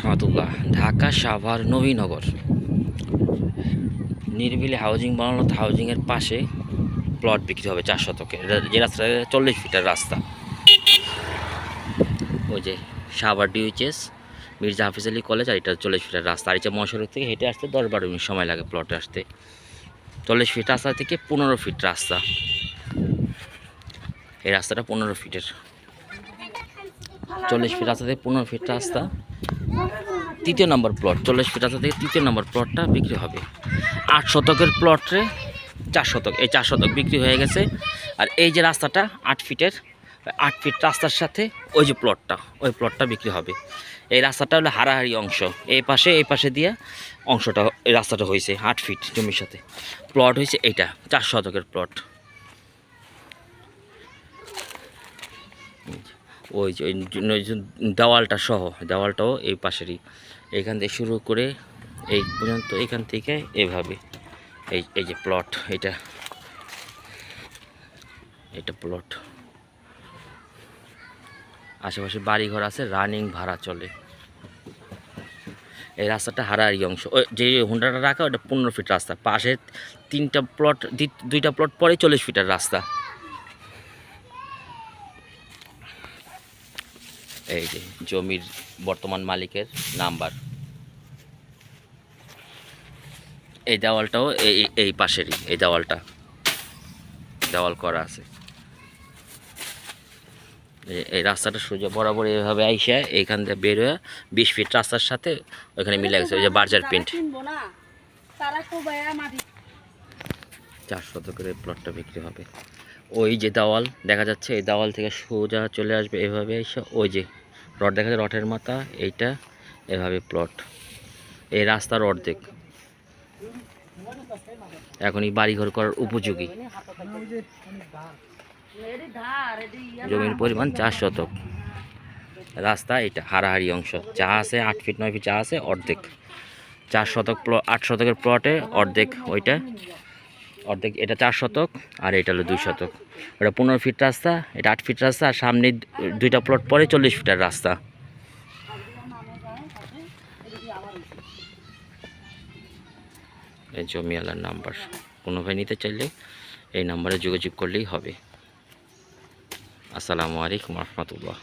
রহমতুল্লাহ। ঢাকা সাভার নবীনগর নিরিবিলি হাউজিং বানানো, হাউজিংয়ের পাশে প্লট বিক্রি হবে 4 শতকে। যে রাস্তাটা 40 ফিটের রাস্তা, ওই যে সাভার ডিউএইচএস মির্জা হাফিজ আলী কলেজ, আর এটা 40 ফিটের রাস্তা। আর এটা মহাসড়ক থেকে হেঁটে আসতে 10-12 মিনিট সময় লাগে প্লটে আসতে। 40 ফিট রাস্তা থেকে 15 ফিট রাস্তা, এই রাস্তাটা 15 ফিটের। 40 ফিট রাস্তা থেকে 15 ফিট রাস্তা, 3য় নম্বর প্লট। 40 ফিট রাস্তা থেকে 3য় নম্বর প্লটটা বিক্রি হবে। 8 শতকের প্লটে 4 শতক, এই 4 শতক বিক্রি হয়ে গেছে। আর এই যে রাস্তাটা 8 ফিটের, 8 ফিট রাস্তার সাথে ওই যে প্লটটা, ওই প্লটটা বিক্রি হবে। এই রাস্তাটা হলো হারাহারি অংশ, এই পাশে দিয়ে অংশটা, এই রাস্তাটা হয়েছে 8 ফিট জমির সাথে। প্লট হয়েছে এইটা 4 শতকের প্লট। ওই যে দেওয়ালটা সহ, দেওয়ালটাও এই পাশেরই, এইখান থেকে শুরু করে এই পর্যন্ত, এইখান থেকে এভাবে এই যে প্লট, এটা প্লট। আশেপাশে বাড়িঘর আছে, রানিং ভাড়া চলে। এই রাস্তাটা হারাহারি অংশ, ওই যে হুন্ডাটা রাখা ওটা 15 ফিট রাস্তা, পাশে 3টা প্লট, 2টা প্লট পরে 40 ফিটের রাস্তা। এই যে জমির বর্তমান মালিকের নাম্বার। এই দেওয়ালটাও এই পাশেরই, এই দেওয়াল করা আছে। এই রাস্তাটা সোজা বরাবর এইভাবে আইসা এইখান থেকে বের হয়ে 20 ফিট রাস্তার সাথে ওইখানে মিলে গেছে, ওই যে বার্জার পেন্ট। 4 শতকের এই প্লটটা বিক্রি হবে। ওই যে দেওয়াল দেখা যাচ্ছে, এই দেওয়াল থেকে সোজা চলে আসবে এভাবে এসে, ওই যে রড দেখা যায়, রডের মাথা এইটা, এভাবে প্লট। এই রাস্তার অর্ধেক এখনই বাড়িঘর করার উপযোগী। জমির পরিমাণ 4 শতক, রাস্তা এটা হারাহারি অংশ। চা আছে 8 ফিট 9 ফিট চা আছে, অর্ধেক 4 শতক 8 শতকের প্লটে অর্ধেক, ওইটা অর্ধেক, এটা 4 শতক, আর এটা হলো 2 শতক। ওটা 15 ফিট রাস্তা, এটা 8 ফিট রাস্তা, আর সামনে 2টা প্লট পরে 40 ফিটের রাস্তা। এই জমিওয়ালার নাম্বার, কোনো ভাই নিতে চাইলে এই নাম্বারে যোগাযোগ করলেই হবে। আসসালামু আলাইকুম রহমতুল্লাহ।